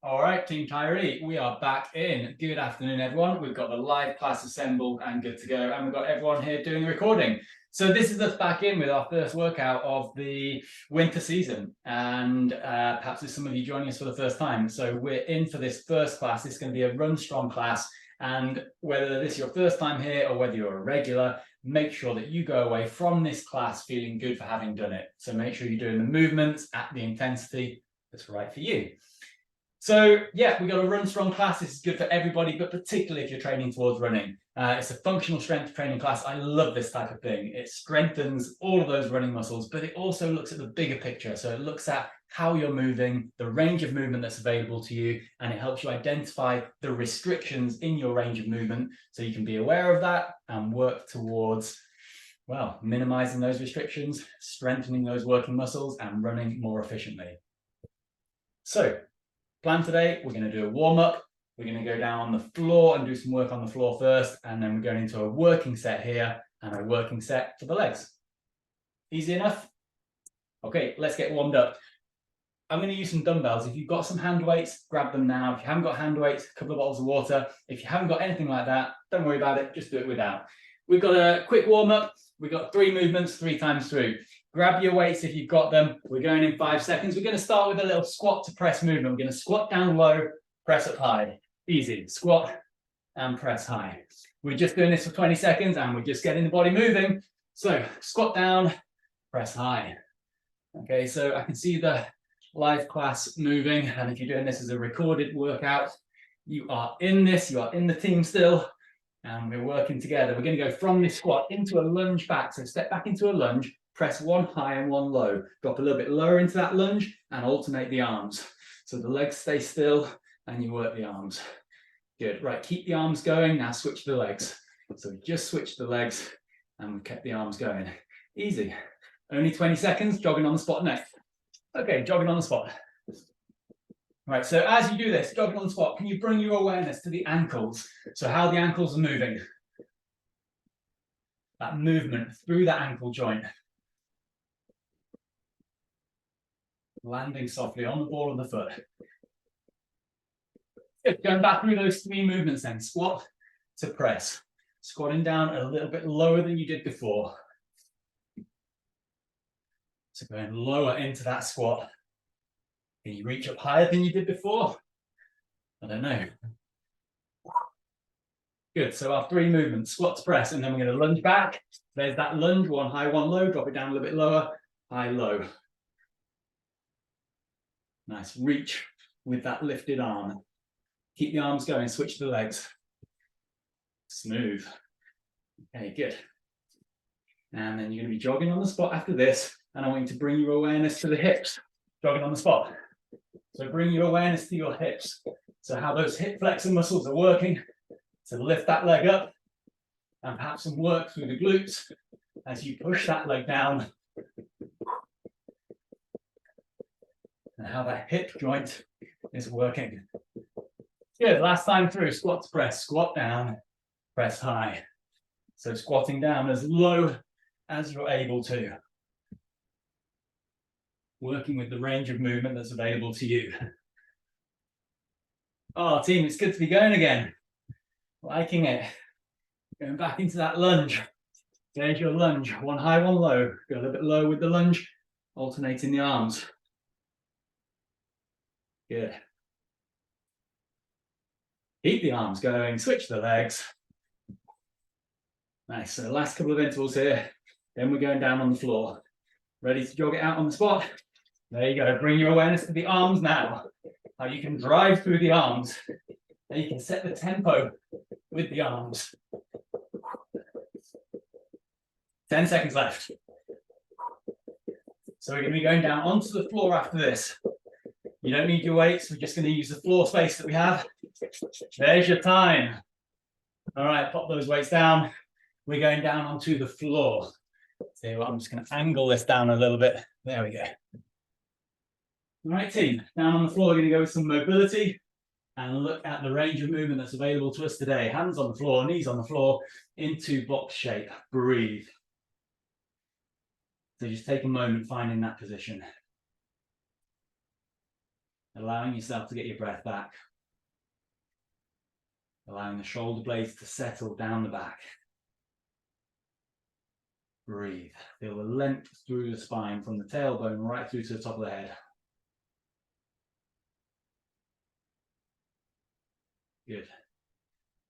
All right, Team Tyree, we are back in. Good afternoon, everyone. We've got the live class assembled and good to go, and we've got everyone here doing the recording. So this is us back in with our first workout of the winter season, and perhaps there's some of you joining us for the first time. So we're in for this first class. This is going to be a run strong class, and whether this is your first time here or whether you're a regular, make sure that you go away from this class feeling good for having done it. So make sure you're doing the movements at the intensity that's right for you. So yeah, we got a run strong class. This is good for everybody, but particularly if you're training towards running. It's a functional strength training class. I love this type of thing. It strengthens all of those running muscles, but it also looks at the bigger picture. So it looks at how you're moving, the range of movement that's available to you, and it helps you identify the restrictions in your range of movement so you can be aware of that and work towards, well, minimizing those restrictions, strengthening those working muscles, and running more efficiently. So plan today, we're going to do a warm-up. We're going to go down on the floor and do some work on the floor first, and then we're going into a working set here and a working set for the legs. Easy enough? Okay, let's get warmed up. I'm going to use some dumbbells. If you've got some hand weights, grab them now. If you haven't got hand weights, a couple of bottles of water. If you haven't got anything like that, don't worry about it, just do it without. We've got a quick warm-up. We've got 3 movements, 3 times through. Grab your weights if you've got them. We're going in 5 seconds. We're going to start with a little squat to press movement. We're going to squat down low, press up high. Easy. Squat and press high. We're just doing this for 20 seconds and we're just getting the body moving. So squat down, press high. Okay, so I can see the live class moving. And if you're doing this as a recorded workout, you are in this, you are in the team still. And we're working together. We're going to go from this squat into a lunge back. So step back into a lunge. Press 1 high and 1 low. Drop a little bit lower into that lunge and alternate the arms. So the legs stay still and you work the arms. Good. Right, keep the arms going. Now switch the legs. So we just switched the legs and we've kept the arms going. Easy. Only 20 seconds, jogging on the spot next. Okay, jogging on the spot. Right, so as you do this, jogging on the spot, can you bring your awareness to the ankles? So how the ankles are moving. That movement through that ankle joint. Landing softly on the ball of the foot. Good. Going back through those 3 movements then. Squat to press. Squatting down a little bit lower than you did before. So going lower into that squat. Can you reach up higher than you did before? I don't know. Good. So our 3 movements. Squat to press, and then we're going to lunge back. There's that lunge. 1 high, 1 low. Drop it down a little bit lower. High, low. Nice reach with that lifted arm. Keep the arms going, switch the legs. Smooth. Okay, good. And then you're going to be jogging on the spot after this, and I want you to bring your awareness to the hips. Jogging on the spot. So bring your awareness to your hips. So how those hip flexor muscles are working to lift that leg up, and perhaps some work through the glutes as you push that leg down. And how that hip joint is working. Good, last time through, squat to press, squat down, press high. So squatting down as low as you're able to. Working with the range of movement that's available to you. Oh, team, it's good to be going again. Liking it. Going back into that lunge. There's your lunge, 1 high, 1 low. Go a little bit low with the lunge, alternating the arms. Good. Keep the arms going, switch the legs. Nice, so last couple of intervals here. Then we're going down on the floor. Ready to jog it out on the spot? There you go, bring your awareness to the arms now. How you can drive through the arms. And you can set the tempo with the arms. 10 seconds left. So we're going to be going down onto the floor after this. You don't need your weights, we're just going to use the floor space that we have. There's your time. All right, pop those weights down. We're going down onto the floor. So I'm just going to angle this down a little bit. There we go. All right, team, down on the floor, we're going to go with some mobility and look at the range of movement that's available to us today. Hands on the floor, knees on the floor, into box shape. Breathe. So just take a moment finding that position. allowing yourself to get your breath back, allowing the shoulder blades to settle down the back. Breathe. Feel the length through the spine from the tailbone right through to the top of the head. Good.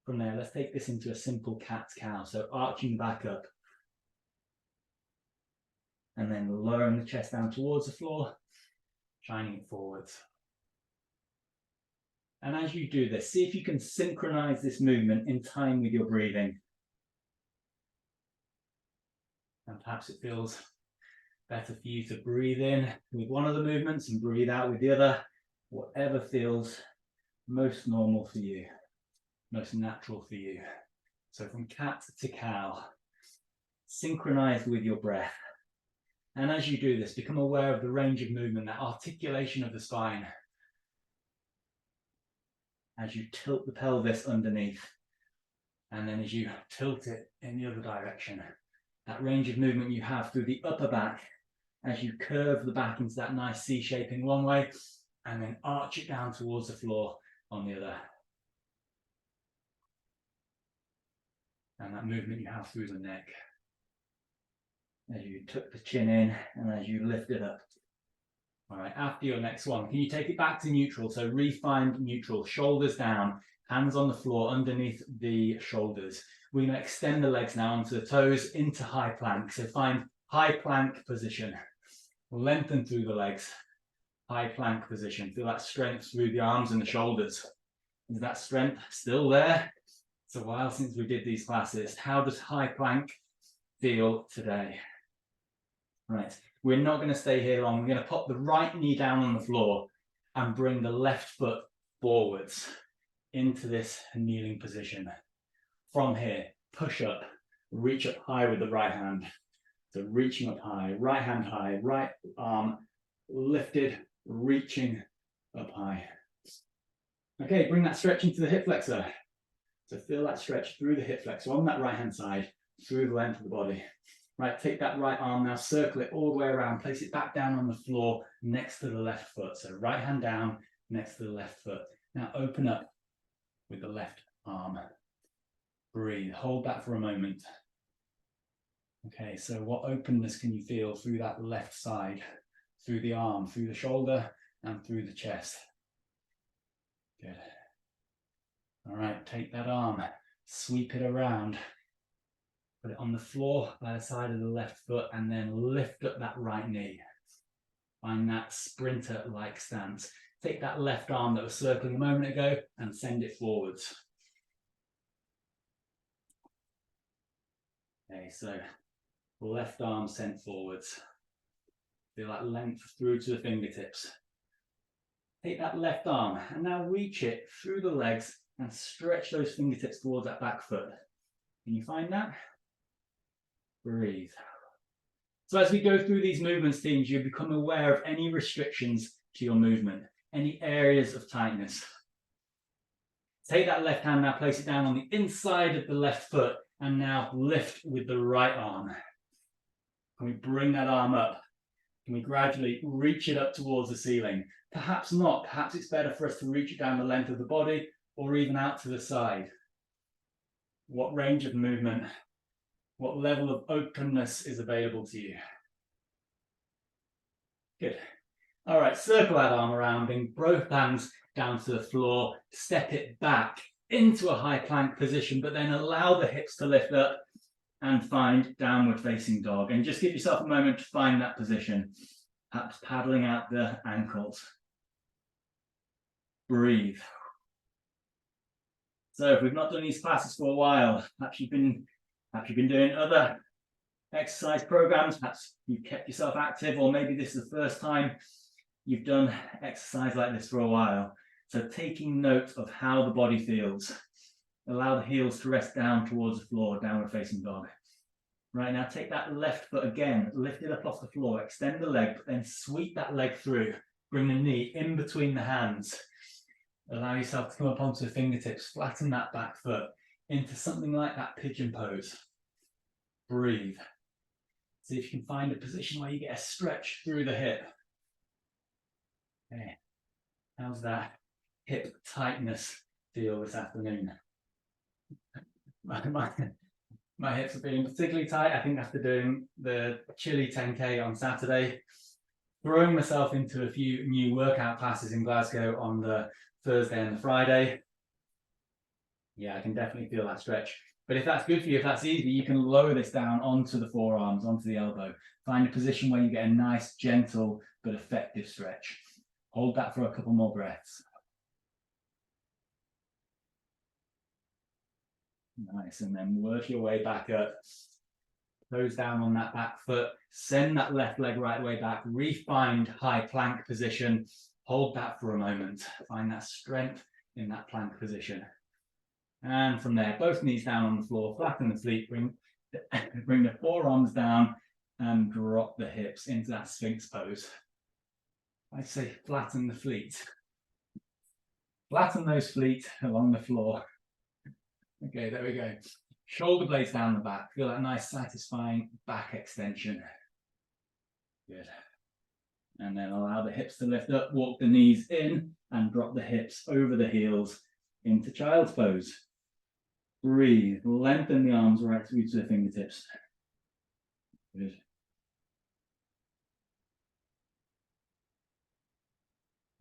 From there, let's take this into a simple cat-cow. So arching back up. And then lowering the chest down towards the floor, shining it forwards. And as you do this, see if you can synchronize this movement in time with your breathing. And perhaps it feels better for you to breathe in with one of the movements and breathe out with the other, whatever feels most normal for you, most natural for you. So from cat to cow, synchronize with your breath. And as you do this, become aware of the range of movement, that articulation of the spine. As you tilt the pelvis underneath, and then as you tilt it in the other direction, that range of movement you have through the upper back, as you curve the back into that nice C shaping one way, and then arch it down towards the floor on the other. And that movement you have through the neck, as you tuck the chin in and as you lift it up. All right, after your next one, can you take it back to neutral? So refind neutral, shoulders down, hands on the floor underneath the shoulders. We're going to extend the legs now onto the toes into high plank. So find high plank position. Lengthen through the legs. High plank position. Feel that strength through the arms and the shoulders. Is that strength still there? It's a while since we did these classes. How does high plank feel today? Right, we're not going to stay here long. We're going to pop the right knee down on the floor and bring the left foot forwards into this kneeling position. From here, push up, reach up high with the right hand. So reaching up high, right arm lifted, reaching up high. Okay, bring that stretch into the hip flexor. So feel that stretch through the hip flexor on that right hand side, through the length of the body. Right, take that right arm now, circle it all the way around, place it back down on the floor next to the left foot. So right hand down next to the left foot. Now open up with the left arm. Breathe, hold that for a moment. Okay, so what openness can you feel through that left side, through the arm, through the shoulder, and through the chest? Good. All right, take that arm, sweep it around, put it on the floor by the side of the left foot, and then lift up that right knee. Find that sprinter-like stance. Take that left arm that was circling a moment ago and send it forwards. Okay, so left arm sent forwards. Feel that length through to the fingertips. Take that left arm and now reach it through the legs and stretch those fingertips towards that back foot. Can you find that? Breathe. So as we go through these movements, teams, you become aware of any restrictions to your movement, any areas of tightness. Take that left hand now, place it down on the inside of the left foot, and now lift with the right arm. Can we bring that arm up? Can we gradually reach it up towards the ceiling? Perhaps not. Perhaps it's better for us to reach it down the length of the body or even out to the side. What range of movement, what level of openness is available to you? Good. All right, circle that arm around, bring both hands down to the floor, step it back into a high plank position, but then allow the hips to lift up and find downward facing dog. And just give yourself a moment to find that position, perhaps paddling out the ankles. Breathe. So if we've not done these classes for a while, perhaps you've been doing other exercise programs, perhaps you've kept yourself active, or maybe this is the first time you've done exercise like this for a while. So taking note of how the body feels. Allow the heels to rest down towards the floor, downward facing dog. Right, now take that left foot again, lift it up off the floor, extend the leg, but then sweep that leg through. Bring the knee in between the hands. Allow yourself to come up onto the fingertips, flatten that back foot into something like that pigeon pose. Breathe. See if you can find a position where you get a stretch through the hip. Okay. How's that hip tightness feel this afternoon? My hips are feeling particularly tight, I think, after doing the Chile 10K on Saturday, throwing myself into a few new workout classes in Glasgow on the Thursday and the Friday. Yeah, I can definitely feel that stretch. But if that's good for you, if that's easy, you can lower this down onto the forearms, onto the elbow. Find a position where you get a nice, gentle, but effective stretch. Hold that for a couple more breaths. Nice, and then work your way back up. Toes down on that back foot. Send that left leg right way back. Re-find high plank position. Hold that for a moment. Find that strength in that plank position. And from there, both knees down on the floor, flatten the feet, bring the forearms down and drop the hips into that Sphinx pose. I say flatten the feet. Flatten those feet along the floor. Okay, there we go. Shoulder blades down the back. Feel that nice, satisfying back extension. Good. And then allow the hips to lift up, walk the knees in and drop the hips over the heels into child's pose. Breathe, lengthen the arms right through to the fingertips. Good.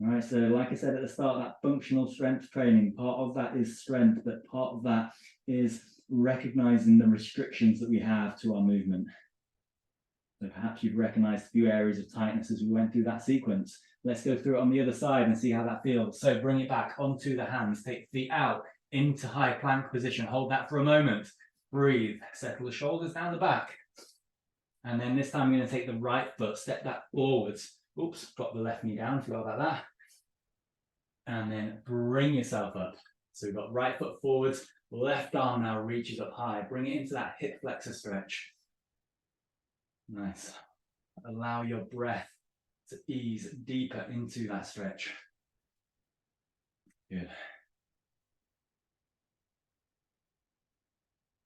All right, so like I said at the start, that functional strength training, part of that is strength, but part of that is recognizing the restrictions that we have to our movement. So perhaps you've recognized a few areas of tightness as we went through that sequence. Let's go through it on the other side and see how that feels. So bring it back onto the hands, take the feet out into high plank position. Hold that for a moment. Breathe, settle the shoulders down the back. And then this time I'm going to take the right foot, step that forwards. Oops, drop the left knee down, forgot about that. And then bring yourself up. So we've got right foot forwards, left arm now reaches up high. Bring it into that hip flexor stretch. Nice. Allow your breath to ease deeper into that stretch. Good.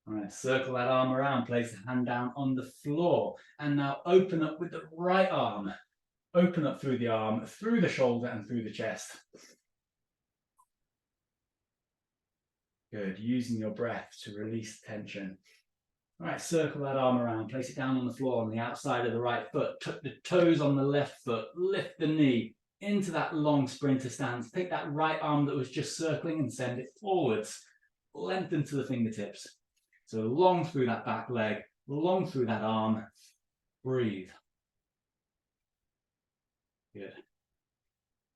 All right, circle that arm around, place the hand down on the floor, and now open up with the right arm. Open up through the arm, through the shoulder, and through the chest. Good, using your breath to release tension. All right, circle that arm around, place it down on the floor on the outside of the right foot, tuck the toes on the left foot, lift the knee into that long sprinter stance. Take that right arm that was just circling and send it forwards. Lengthen to the fingertips. So long through that back leg, long through that arm. Breathe. Good.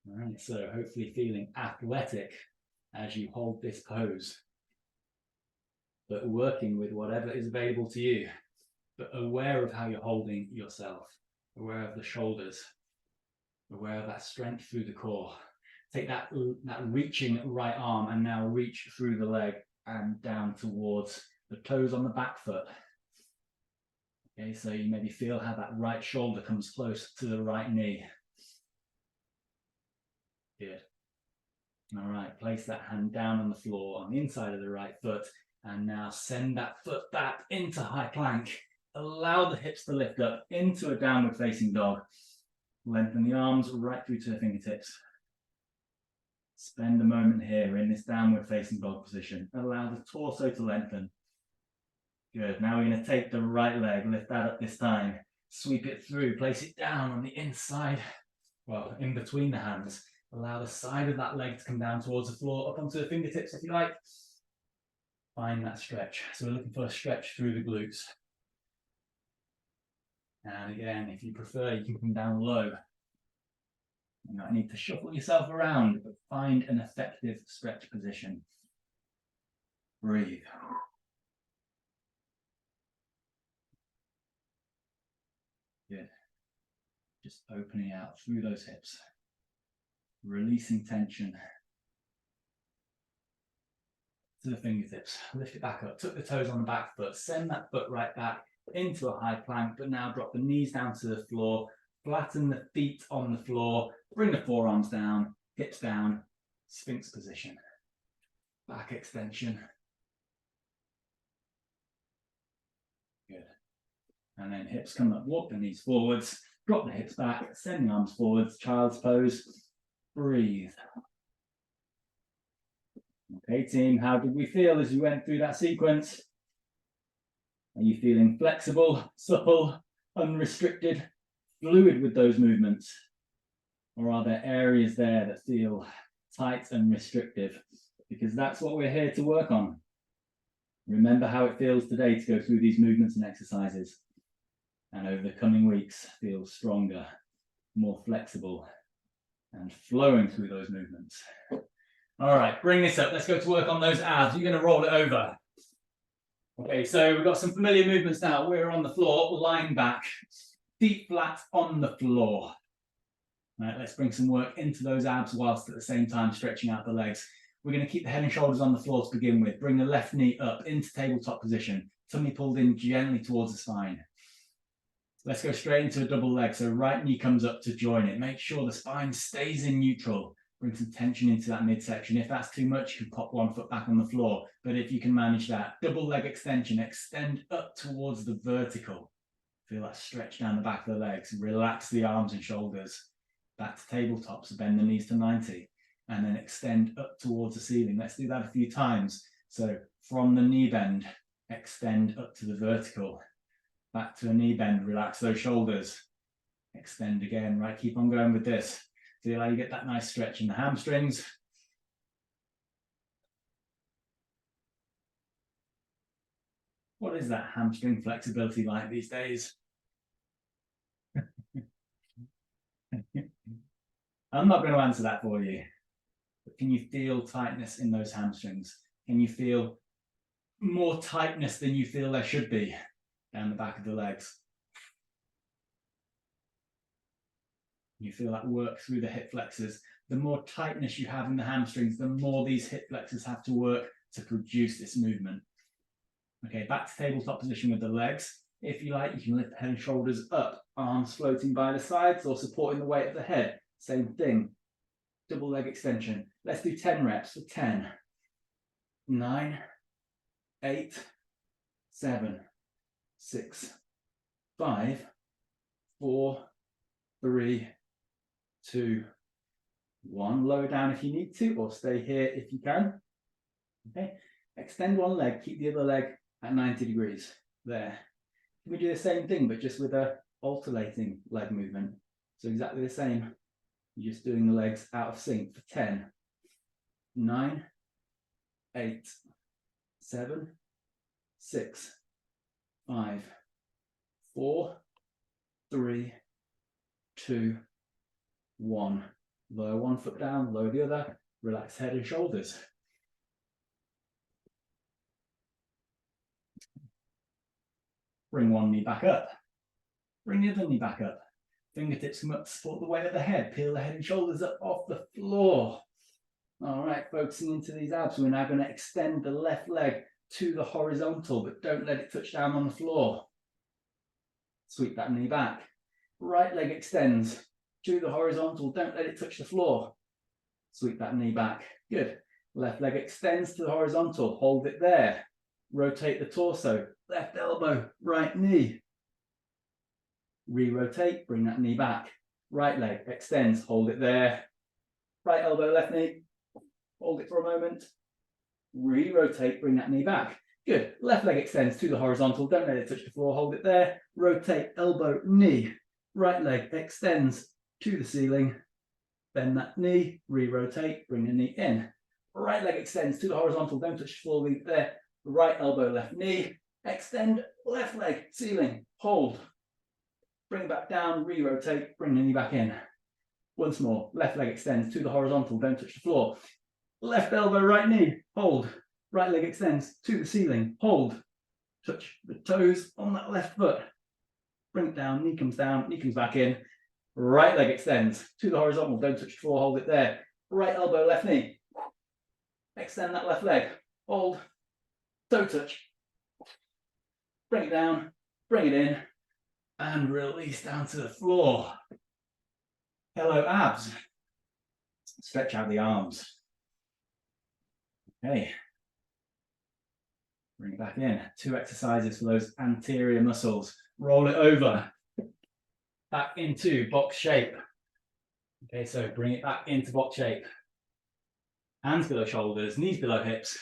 All right, so hopefully feeling athletic as you hold this pose, but working with whatever is available to you, but aware of how you're holding yourself, aware of the shoulders, aware of that strength through the core. Take that reaching right arm and now reach through the leg and down towards the toes on the back foot. Okay, so you maybe feel how that right shoulder comes close to the right knee. Good. All right, place that hand down on the floor on the inside of the right foot, and now send that foot back into high plank. Allow the hips to lift up into a downward facing dog. Lengthen the arms right through to the fingertips. Spend a moment here in this downward facing dog position. Allow the torso to lengthen. Good, now we're going to take the right leg, lift that up this time. Sweep it through, place it down on the inside, well, in between the hands. Allow the side of that leg to come down towards the floor, up onto the fingertips if you like. Find that stretch. So we're looking for a stretch through the glutes. And again, if you prefer, you can come down low. You might need to shuffle yourself around, but find an effective stretch position. Breathe. Good. Just opening out through those hips. Releasing tension to the fingertips. Lift it back up. Tuck the toes on the back foot. Send that foot right back into a high plank, but now drop the knees down to the floor. Flatten the feet on the floor. Bring the forearms down, hips down, Sphinx position. Back extension. Good. And then hips come up, walk the knees forwards, drop the hips back, send the arms forwards, child's pose. breathe. Okay, team, how did we feel as we went through that sequence? Are you feeling flexible, supple, unrestricted, fluid with those movements? Or are there areas there that feel tight and restrictive? Because that's what we're here to work on. Remember how it feels today to go through these movements and exercises. And over the coming weeks, feel stronger, more flexible, and flowing through those movements. All right, bring this up. Let's go to work on those abs. You're going to roll it over. Okay, so we've got some familiar movements now. We're on the floor, lying back, feet flat on the floor. All right, let's bring some work into those abs whilst at the same time stretching out the legs. We're going to keep the head and shoulders on the floor to begin with. Bring the left knee up into tabletop position. Tummy pulled in gently towards the spine. Let's go straight into a double leg. So right knee comes up to join it. Make sure the spine stays in neutral. Bring some tension into that midsection. If that's too much, you can pop one foot back on the floor. But if you can manage that, double leg extension, extend up towards the vertical. Feel that stretch down the back of the legs. Relax the arms and shoulders. Back to tabletop, so bend the knees to 90. And then extend up towards the ceiling. Let's do that a few times. So from the knee bend, extend up to the vertical. Back to a knee bend, relax those shoulders. Extend again, right? Keep on going with this. Feel how you get that nice stretch in the hamstrings. What is that hamstring flexibility like these days? I'm not going to answer that for you. But can you feel tightness in those hamstrings? Can you feel more tightness than you feel there should be down the back of the legs? You feel that work through the hip flexors. The more tightness you have in the hamstrings, the more these hip flexors have to work to produce this movement. Okay, back to tabletop position with the legs. If you like, you can lift the head and shoulders up, arms floating by the sides or supporting the weight of the head. Same thing, double leg extension. Let's do 10 reps for 10, 9, 8, 7, 6, 5, 4, 3, 2, 1. Lower down if you need to, or stay here if you can. Okay, extend one leg, keep the other leg at 90 degrees. There. Can we do the same thing, but just with a alternating leg movement? So exactly the same. You're just doing the legs out of sync for 10, 9, 8, 7, 6, 5, 4, 3, 2, 1. Lower one foot down, lower the other, relax head and shoulders. Bring one knee back up. Bring the other knee back up. Fingertips come up to support the weight of the head. Peel the head and shoulders up off the floor. All right, focusing into these abs. We're now going to extend the left leg to the horizontal, but don't let it touch down on the floor. Sweep that knee back. Right leg extends to the horizontal. Don't let it touch the floor. Sweep that knee back. Good. Left leg extends to the horizontal. Hold it there. Rotate the torso. Left elbow, right knee. Re-rotate, bring that knee back. Right leg extends, hold it there. Right elbow, left knee. Hold it for a moment. Re-rotate, bring that knee back. Good. Left leg extends to the horizontal. Don't let it touch the floor. Hold it there. Rotate, elbow, knee. Right leg extends to the ceiling. Bend that knee. Re-rotate, bring the knee in. Right leg extends to the horizontal. Don't touch the floor. Leave it there. Right elbow, left knee. Extend, left leg, ceiling. Hold. Bring it back down. Re-rotate, bring the knee back in. Once more. Left leg extends to the horizontal. Don't touch the floor. Left elbow, right knee. Hold. Right leg extends to the ceiling. Hold. Touch the toes on that left foot. Bring it down. Knee comes back in. Right leg extends to the horizontal. Don't touch the floor. Hold it there. Right elbow, left knee. Extend that left leg. Hold. Toe touch. Bring it down. Bring it in. And release down to the floor. Hello, abs. Stretch out the arms. Okay. Bring it back in. 2 exercises for those anterior muscles. Roll it over. Back into box shape. Okay, so bring it back into box shape. Hands below shoulders, knees below hips.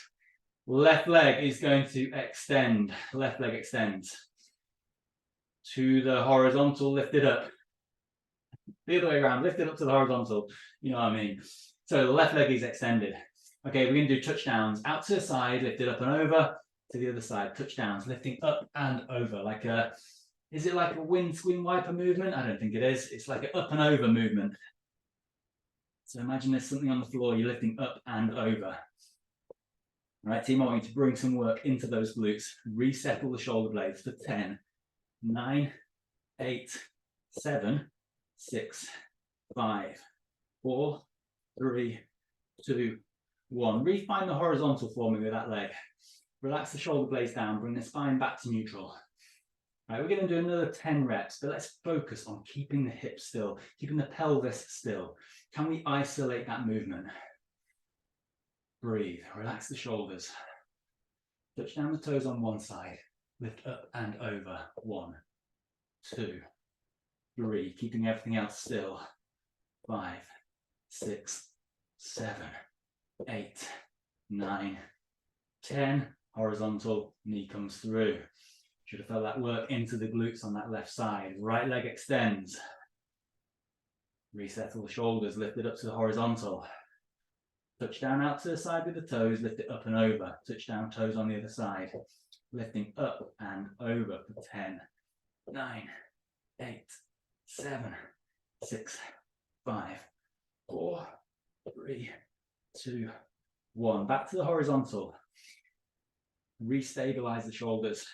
Left leg is going to extend. Left leg extends to the horizontal, lift it up. The other way around, lift it up to the horizontal. You know what I mean? So the left leg is extended. Okay, we're going to do touchdowns. Out to the side, lift it up and over. To the other side, touchdowns, lifting up and over. Like a, is it like a windscreen wiper movement? I don't think it is. It's like an up and over movement. So imagine there's something on the floor, you're lifting up and over. All right, team, I want you to bring some work into those glutes. Resettle the shoulder blades for 10, 9, 8, 7, 6, 5, 4, 3, 2, 1. Refine the horizontal for me with that leg. Relax the shoulder blades down, bring the spine back to neutral. All right, we're going to do another 10 reps, but let's focus on keeping the hips still, keeping the pelvis still. Can we isolate that movement? Breathe, relax the shoulders. Touch down the toes on one side, lift up and over. 1, 2, 3, keeping everything else still. 5, 6, 7, 8, 9, 10. Horizontal, knee comes through. Should have felt that work into the glutes on that left side. Right leg extends. Resettle the shoulders, lift it up to the horizontal. Touch down out to the side with the toes, lift it up and over. Touch down toes on the other side. Lifting up and over for 10, 9, 8, 7, 6, 5, 4, 3, 2, 1. Back to the horizontal. Restabilize the shoulders.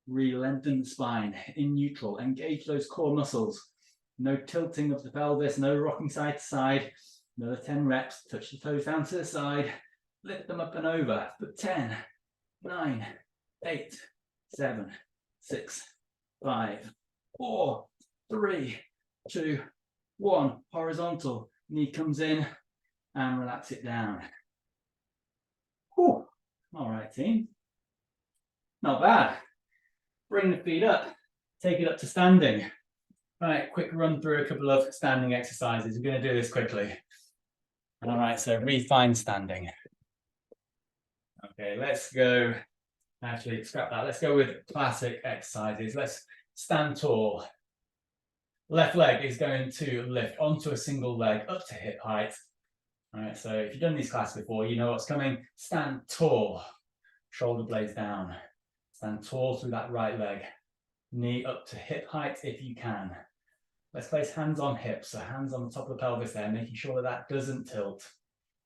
Re-lengthen the spine in neutral. Engage those core muscles. No tilting of the pelvis, no rocking side to side. Another 10 reps. Touch the toes down to the side. Lift them up and over for 10, 9, 8, 7, 6, 5, 4, 3, 2, 1. Horizontal. Knee comes in and relax it down. Whew. All right, team. Not bad. Bring the feet up. Take it up to standing. Right, quick run through a couple of standing exercises. We're going to do this quickly. All right, so refine standing. Okay, let's go. Actually, scrap that. Let's go with classic exercises. Let's stand tall. Left leg is going to lift onto a single leg up to hip height. All right, so if you've done these classes before, you know what's coming. Stand tall. Shoulder blades down. Stand tall through that right leg. Knee up to hip height if you can. Let's place hands on hips, so hands on the top of the pelvis there, making sure that that doesn't tilt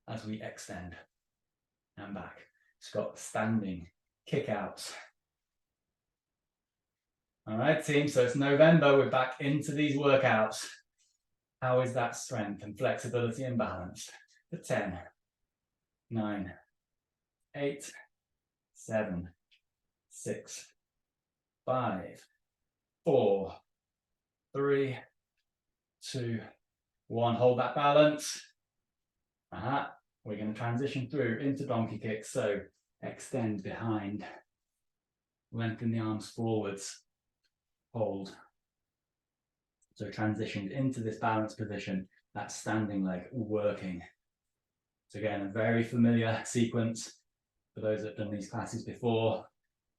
as we extend and back. Scott, standing kick outs. All right, team, so it's November, we're back into these workouts. How is that strength and flexibility and balance? For 10, 9, 8, 7, 6, 5, 4, 3, 2, 1. Hold that balance. We're going to transition through into donkey kicks. So extend behind, lengthen the arms forwards, hold. So transitioned into this balanced position, that standing leg working. So again, a very familiar sequence for those that have done these classes before.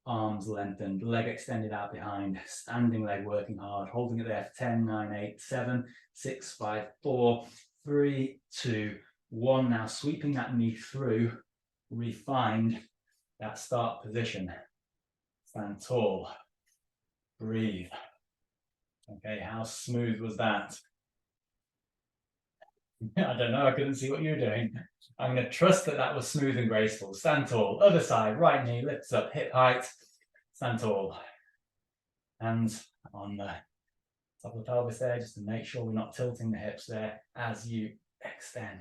Arms lengthened, leg extended out behind, standing leg working hard, holding it there for 10, 9, 8, 7, 6, 5, 4, 3, 2, 1. Now sweeping that knee through, refined that start position. Stand tall, breathe. Okay, how smooth was that? I don't know, I couldn't see what you were doing. I'm going to trust that that was smooth and graceful. Stand tall, other side, right knee lifts up, hip height, stand tall. Hands on the top of the pelvis there, just to make sure we're not tilting the hips there as you extend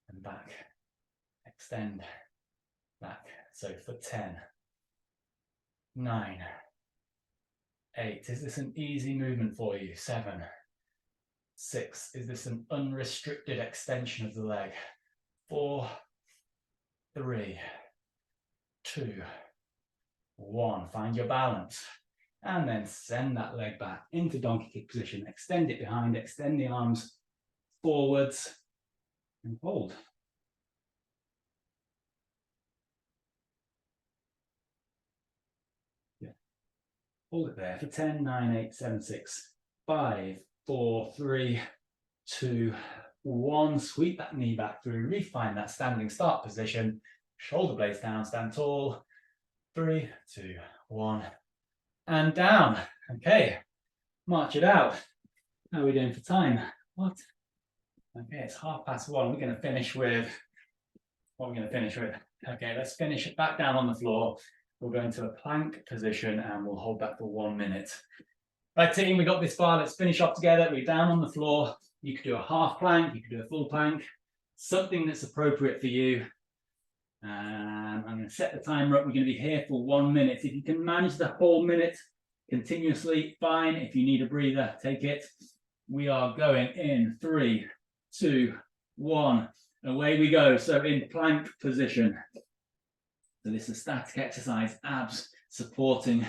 and back, extend, back. So for 10, 9, 8, is this an easy movement for you? 7, 6, is this an unrestricted extension of the leg? 4, 3, 2, 1. Find your balance. And then send that leg back into donkey kick position. Extend it behind, extend the arms, forwards, and hold. Yeah. Hold it there for 10, 9, 8, 7, 6, 5, 4, 3, 2, 1. Sweep that knee back through, refine that standing start position, shoulder blades down, stand tall. 3, 2, 1, and down. Okay, march it out. How are we doing for time? What? Okay, it's 1:30. We're going to finish with, what we're going to finish with. Okay, let's finish it back down on the floor. We'll go into a plank position and we'll hold that for 1 minute. Right, team, we got this far. Let's finish off together. We're down on the floor. You could do a half plank, you could do a full plank, something that's appropriate for you. I'm going to set the timer up. We're going to be here for 1 minute. If you can manage the whole minute continuously, fine. If you need a breather, take it. We are going in 3, 2, 1. Away we go. So in plank position. So this is a static exercise, abs supporting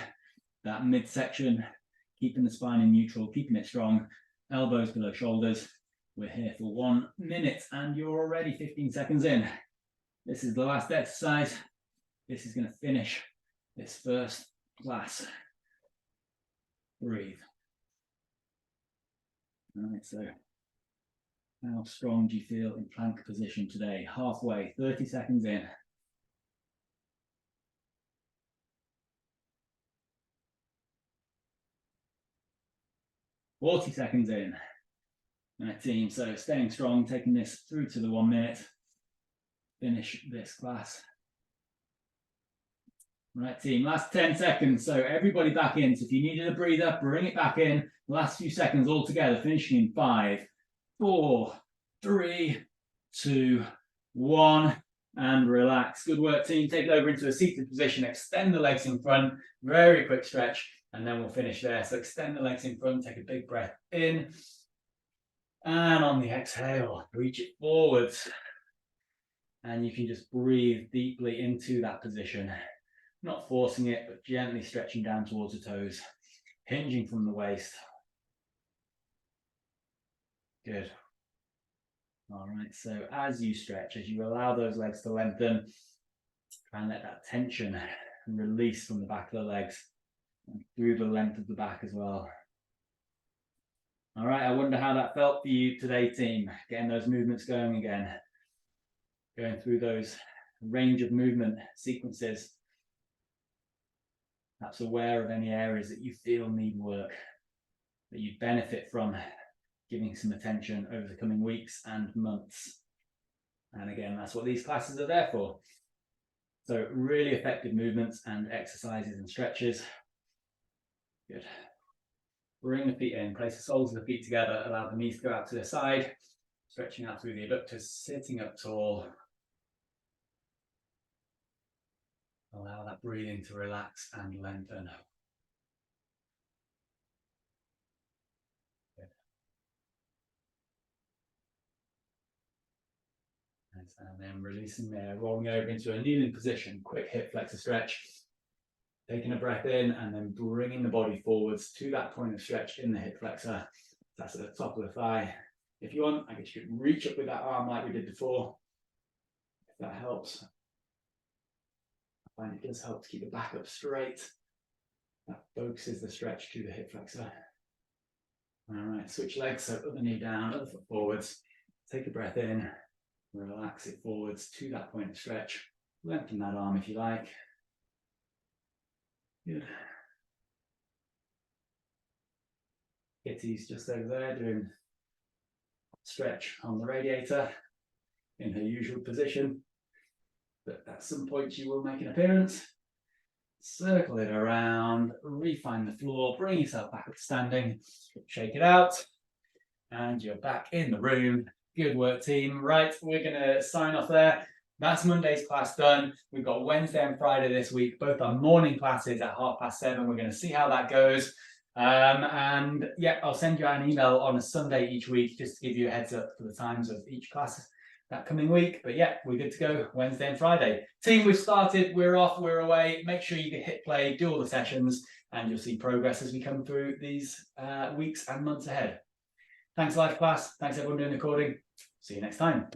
that midsection, keeping the spine in neutral, keeping it strong, elbows below shoulders. We're here for 1 minute and you're already 15 seconds in. This is the last exercise. This is going to finish this first class. Breathe. All right, so how strong do you feel in plank position today? Halfway, 30 seconds in. Forty seconds in. All right, team, so staying strong, taking this through to the 1 minute. Finish this class. Right, team, last 10 seconds. So everybody back in. So if you needed a breather, bring it back in. Last few seconds all together, finishing in 5, 4, 3, 2, 1, and relax. Good work, team. Take it over into a seated position. Extend the legs in front. Very quick stretch, and then we'll finish there. So extend the legs in front. Take a big breath in. And on the exhale, reach it forwards. And you can just breathe deeply into that position. Not forcing it, but gently stretching down towards the toes, hinging from the waist. Good. All right, so as you stretch, as you allow those legs to lengthen, try and let that tension release from the back of the legs and through the length of the back as well. All right, I wonder how that felt for you today, team, getting those movements going again, going through those range of movement sequences. Perhaps aware of any areas that you feel need work, that you benefit from giving some attention over the coming weeks and months. And again, that's what these classes are there for. So really effective movements and exercises and stretches. Good. Bring the feet in, place the soles of the feet together, allow the knees to go out to the side, stretching out through the adductors, sitting up tall. Allow that breathing to relax and lengthen. Good. And then releasing there, rolling over into a kneeling position, quick hip flexor stretch. Taking a breath in and then bringing the body forwards to that point of stretch in the hip flexor. That's at the top of the thigh. If you want, I guess you could reach up with that arm like we did before, if that helps. I find it does help to keep the back up straight. That focuses the stretch to the hip flexor. All right, switch legs, so other knee down, other foot forwards. Take a breath in, relax it forwards to that point of stretch. Lengthen that arm if you like. Good. Kitty's just over there doing stretch on the radiator in her usual position, but at some point she will make an appearance. Circle it around, refine the floor, bring yourself back up to standing, shake it out, and you're back in the room. Good work, team. Right, we're going to sign off there. That's Monday's class done. We've got Wednesday and Friday this week, both our morning classes at 7:30. We're going to see how that goes. And yeah, I'll send you an email on a Sunday each week just to give you a heads up for the times of each class that coming week. But yeah, we're good to go Wednesday and Friday. Team, we've started, we're off, we're away. Make sure you hit play, do all the sessions, and you'll see progress as we come through these weeks and months ahead. Thanks, live class. Thanks, everyone doing the recording. See you next time.